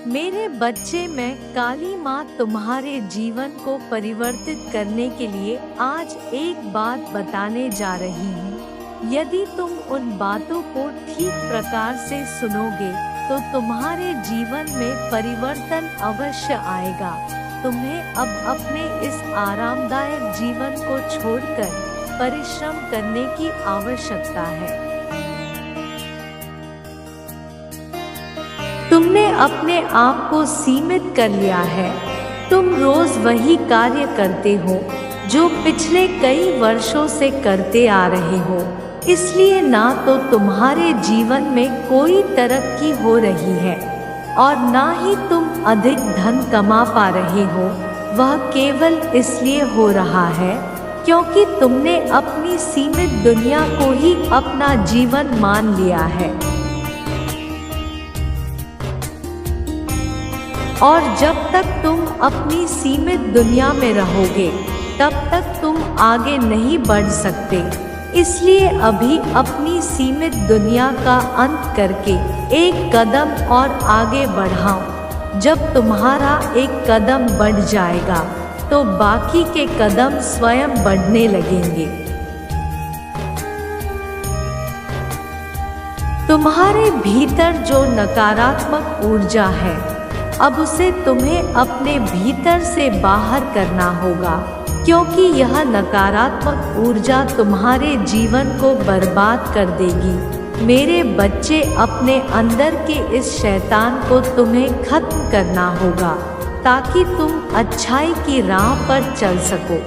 मेरे बच्चे, मैं काली माँ तुम्हारे जीवन को परिवर्तित करने के लिए आज एक बात बताने जा रही हूँ। यदि तुम उन बातों को ठीक प्रकार से सुनोगे तो तुम्हारे जीवन में परिवर्तन अवश्य आएगा। तुम्हें अब अपने इस आरामदायक जीवन को छोड़कर परिश्रम करने की आवश्यकता है। तुमने अपने आप को सीमित कर लिया है। तुम रोज वही कार्य करते हो जो पिछले कई वर्षों से करते आ रहे हो। इसलिए ना तो तुम्हारे जीवन में कोई तरक्की हो रही है और ना ही तुम अधिक धन कमा पा रहे हो। वह केवल इसलिए हो रहा है क्योंकि तुमने अपनी सीमित दुनिया को ही अपना जीवन मान लिया है। और जब तक तुम अपनी सीमित दुनिया में रहोगे तब तक तुम आगे नहीं बढ़ सकते। इसलिए अभी अपनी सीमित दुनिया का अंत करके एक कदम और आगे बढ़ाओ। जब तुम्हारा एक कदम बढ़ जाएगा तो बाकी के कदम स्वयं बढ़ने लगेंगे। तुम्हारे भीतर जो नकारात्मक ऊर्जा है, अब उसे तुम्हें अपने भीतर से बाहर करना होगा, क्योंकि यह नकारात्मक ऊर्जा तुम्हारे जीवन को बर्बाद कर देगी। मेरे बच्चे, अपने अंदर के इस शैतान को तुम्हें खत्म करना होगा ताकि तुम अच्छाई की राह पर चल सको।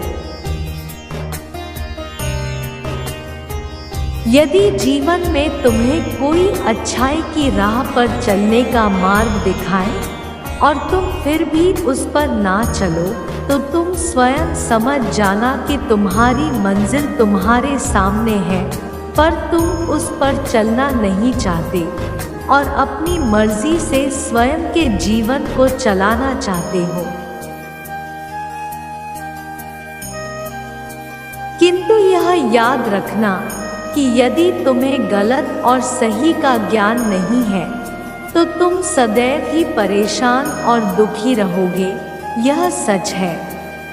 यदि जीवन में तुम्हें कोई अच्छाई की राह पर चलने का मार्ग दिखाए और तुम फिर भी उस पर ना चलो तो तुम स्वयं समझ जाना कि तुम्हारी मंजिल तुम्हारे सामने है, पर तुम उस पर चलना नहीं चाहते और अपनी मर्जी से स्वयं के जीवन को चलाना चाहते हो। किंतु यह याद रखना कि यदि तुम्हें गलत और सही का ज्ञान नहीं है तो तुम सदैव ही परेशान और दुखी रहोगे। यह सच है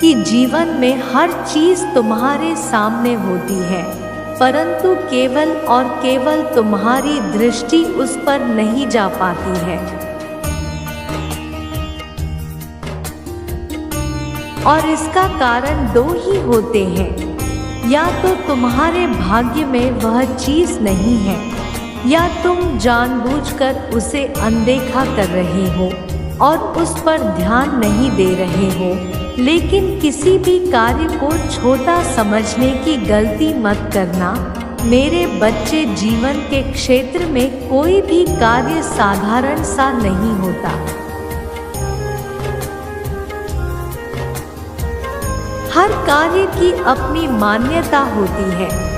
कि जीवन में हर चीज तुम्हारे सामने होती है, परंतु केवल और केवल तुम्हारी दृष्टि उस पर नहीं जा पाती है। और इसका कारण दो ही होते हैं, या तो तुम्हारे भाग्य में वह चीज नहीं है या तुम जानबूझकर उसे अनदेखा कर रहे हो और उस पर ध्यान नहीं दे रहे हो। लेकिन किसी भी कार्य को छोटा समझने की गलती मत करना। मेरे बच्चे, जीवन के क्षेत्र में कोई भी कार्य साधारण सा नहीं होता। हर कार्य की अपनी मान्यता होती है।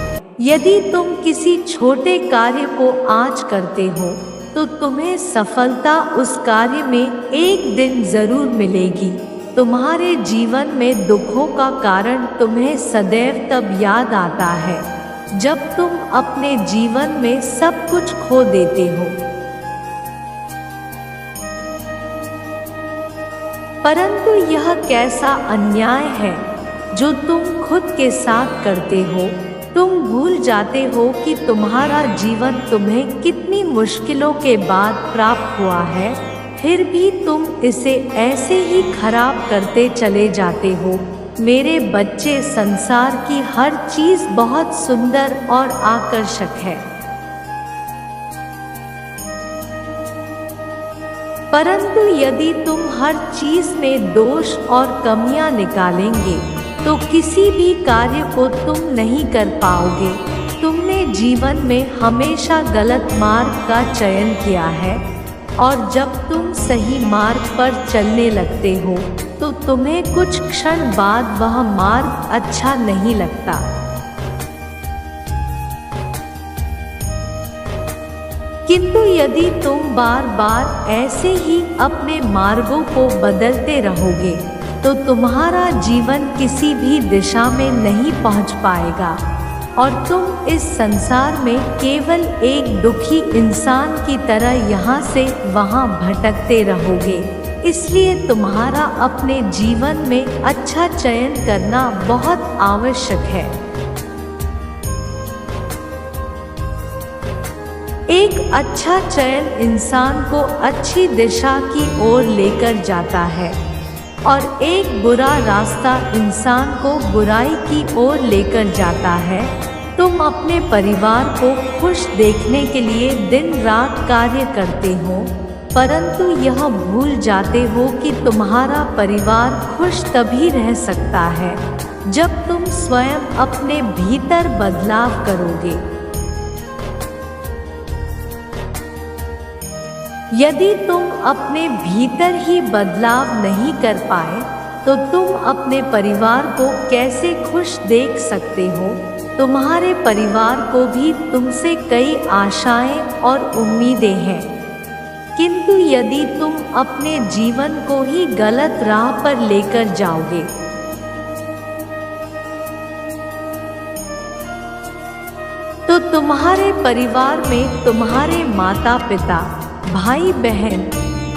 यदि तुम किसी छोटे कार्य को आज करते हो तो तुम्हें सफलता उस कार्य में एक दिन जरूर मिलेगी। तुम्हारे जीवन में दुखों का कारण तुम्हें सदैव तब याद आता है जब तुम अपने जीवन में सब कुछ खो देते हो। परंतु यह कैसा अन्याय है जो तुम खुद के साथ करते हो। तुम भूल जाते हो कि तुम्हारा जीवन तुम्हें कितनी मुश्किलों के बाद प्राप्त हुआ है, फिर भी तुम इसे ऐसे ही खराब करते चले जाते हो। मेरे बच्चे, संसार की हर चीज बहुत सुंदर और आकर्षक है, परंतु यदि तुम हर चीज में दोष और कमियां निकालेंगे तो किसी भी कार्य को तुम नहीं कर पाओगे। तुमने जीवन में हमेशा गलत मार्ग का चयन किया है और जब तुम सही मार्ग पर चलने लगते हो तो तुम्हें कुछ क्षण बाद वह मार्ग अच्छा नहीं लगता। किंतु यदि तुम बार बार ऐसे ही अपने मार्गों को बदलते रहोगे तो तुम्हारा जीवन किसी भी दिशा में नहीं पहुंच पाएगा। और तुम इस संसार में केवल एक दुखी इंसान की तरह यहाँ से वहाँ भटकते रहोगे। इसलिए तुम्हारा अपने जीवन में अच्छा चयन करना बहुत आवश्यक है। एक अच्छा चयन इंसान को अच्छी दिशा की ओर लेकर जाता है और एक बुरा रास्ता इंसान को बुराई की ओर लेकर जाता है। तुम अपने परिवार को खुश देखने के लिए दिन रात कार्य करते हो, परंतु यह भूल जाते हो कि तुम्हारा परिवार खुश तभी रह सकता है जब तुम स्वयं अपने भीतर बदलाव करोगे। यदि तुम अपने भीतर ही बदलाव नहीं कर पाए तो तुम अपने परिवार को कैसे खुश देख सकते हो? तुम्हारे परिवार को भी तुमसे कई आशाएं और उम्मीदें हैं, किंतु यदि तुम अपने जीवन को ही गलत राह पर लेकर जाओगे तो तुम्हारे परिवार में तुम्हारे माता पिता, भाई बहन,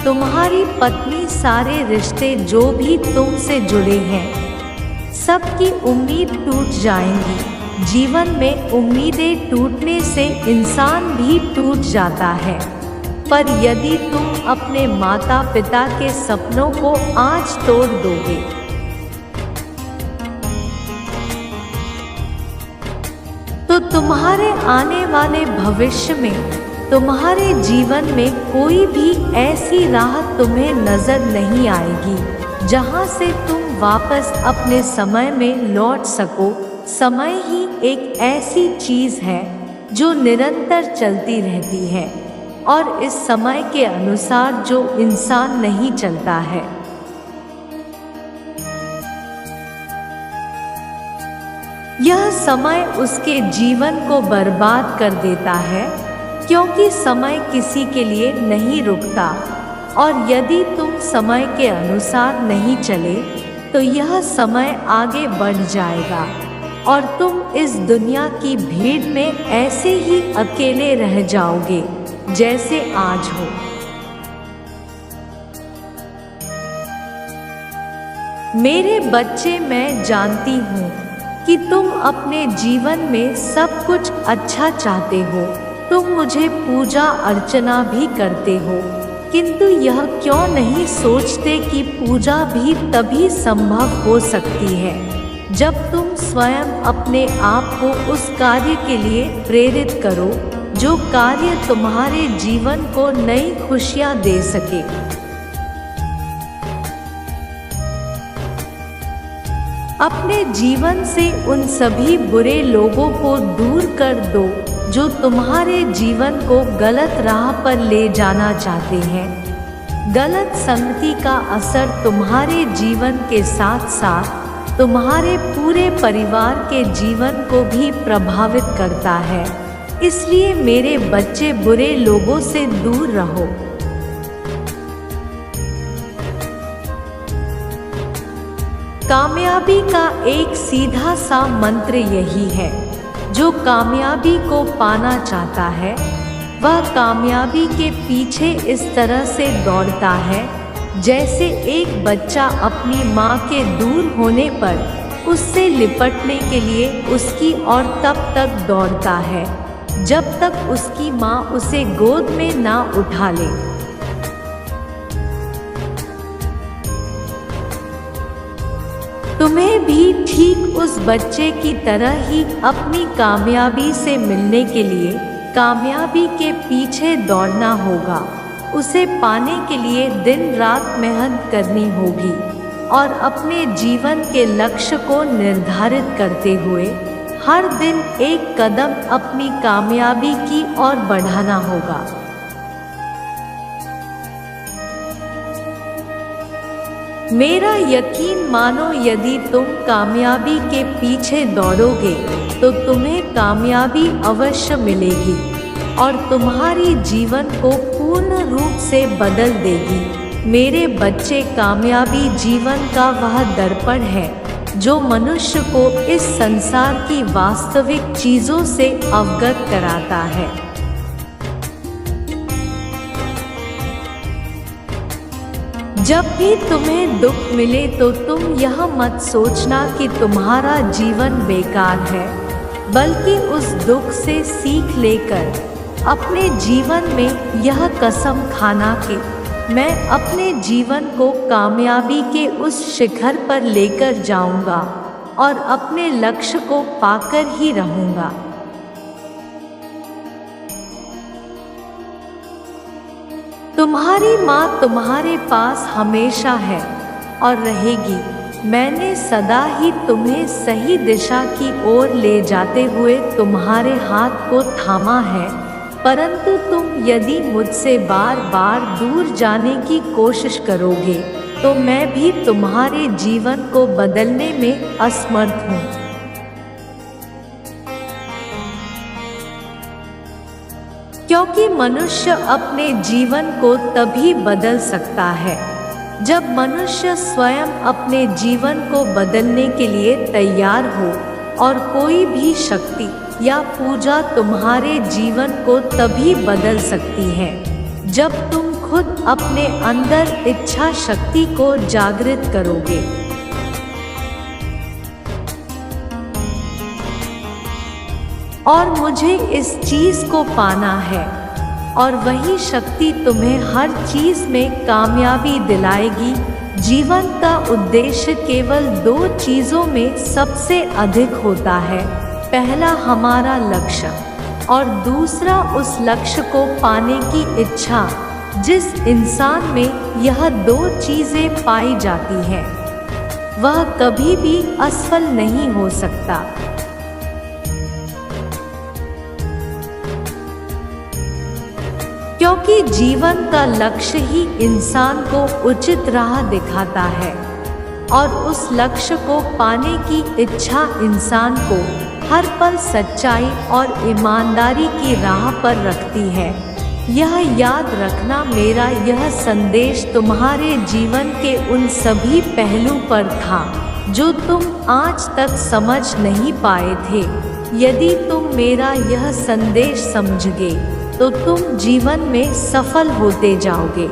तुम्हारी पत्नी, सारे रिश्ते जो भी तुमसे जुड़े हैं, सबकी उम्मीद टूट जाएंगी। जीवन में उम्मीदें टूटने से इंसान भी टूट जाता है, पर यदि तुम अपने माता पिता के सपनों को आज तोड़ दोगे तो तुम्हारे आने वाले भविष्य में, तुम्हारे जीवन में कोई भी ऐसी राह तुम्हें नजर नहीं आएगी जहां से तुम वापस अपने समय में लौट सको। समय ही एक ऐसी चीज है जो निरंतर चलती रहती है और इस समय के अनुसार जो इंसान नहीं चलता है, यह समय उसके जीवन को बर्बाद कर देता है, क्योंकि समय किसी के लिए नहीं रुकता और यदि तुम समय के अनुसार नहीं चले तो यह समय आगे बढ़ जाएगा और तुम इस दुनिया की भीड़ में ऐसे ही अकेले रह जाओगे जैसे आज हो। मेरे बच्चे, मैं जानती हूँ कि तुम अपने जीवन में सब कुछ अच्छा चाहते हो। तुम मुझे पूजा अर्चना भी करते हो, किंतु यह क्यों नहीं सोचते कि पूजा भी तभी संभव हो सकती है जब तुम स्वयं अपने आप को उस कार्य के लिए प्रेरित करो जो कार्य तुम्हारे जीवन को नई खुशियां दे सके। अपने जीवन से उन सभी बुरे लोगों को दूर कर दो जो तुम्हारे जीवन को गलत राह पर ले जाना चाहते हैं। गलत संगति का असर तुम्हारे जीवन के साथ साथ तुम्हारे पूरे परिवार के जीवन को भी प्रभावित करता है। इसलिए मेरे बच्चे, बुरे लोगों से दूर रहो। कामयाबी का एक सीधा सा मंत्र यही है, जो कामयाबी को पाना चाहता है वह कामयाबी के पीछे इस तरह से दौड़ता है जैसे एक बच्चा अपनी माँ के दूर होने पर उससे लिपटने के लिए उसकी ओर तब तक दौड़ता है जब तक उसकी माँ उसे गोद में ना उठा ले। तुम्हें भी ठीक उस बच्चे की तरह ही अपनी कामयाबी से मिलने के लिए कामयाबी के पीछे दौड़ना होगा। उसे पाने के लिए दिन रात मेहनत करनी होगी और अपने जीवन के लक्ष्य को निर्धारित करते हुए हर दिन एक कदम अपनी कामयाबी की ओर बढ़ाना होगा। मेरा यकीन मानो, यदि तुम कामयाबी के पीछे दौड़ोगे तो तुम्हें कामयाबी अवश्य मिलेगी और तुम्हारी जीवन को पूर्ण रूप से बदल देगी। मेरे बच्चे, कामयाबी जीवन का वह दर्पण है जो मनुष्य को इस संसार की वास्तविक चीजों से अवगत कराता है। जब भी तुम्हें दुख मिले तो तुम यह मत सोचना कि तुम्हारा जीवन बेकार है, बल्कि उस दुख से सीख लेकर अपने जीवन में यह कसम खाना कि मैं अपने जीवन को कामयाबी के उस शिखर पर लेकर जाऊंगा और अपने लक्ष्य को पाकर ही रहूंगा। तुम्हारी माँ तुम्हारे पास हमेशा है और रहेगी। मैंने सदा ही तुम्हें सही दिशा की ओर ले जाते हुए तुम्हारे हाथ को थामा है, परंतु तुम यदि मुझसे बार बार दूर जाने की कोशिश करोगे तो मैं भी तुम्हारे जीवन को बदलने में असमर्थ हूँ। क्योंकि मनुष्य अपने जीवन को तभी बदल सकता है जब मनुष्य स्वयं अपने जीवन को बदलने के लिए तैयार हो, और कोई भी शक्ति या पूजा तुम्हारे जीवन को तभी बदल सकती है जब तुम खुद अपने अंदर इच्छा शक्ति को जागृत करोगे। और मुझे इस चीज को पाना है, और वही शक्ति तुम्हें हर चीज में कामयाबी दिलाएगी। जीवन का उद्देश्य केवल 2 चीजों में सबसे अधिक होता है, पहला हमारा लक्ष्य और दूसरा उस लक्ष्य को पाने की इच्छा। जिस इंसान में यह 2 चीजें पाई जाती हैं, वह कभी भी असफल नहीं हो सकता। क्योंकि जीवन का लक्ष्य ही इंसान को उचित राह दिखाता है, और उस लक्ष्य को पाने की इच्छा इंसान को हर पल सच्चाई और ईमानदारी की राह पर रखती है। यह याद रखना, मेरा यह संदेश तुम्हारे जीवन के उन सभी पहलू पर था जो तुम आज तक समझ नहीं पाए थे। यदि तुम मेरा यह संदेश समझोगे तो तुम जीवन में सफल होते जाओगे।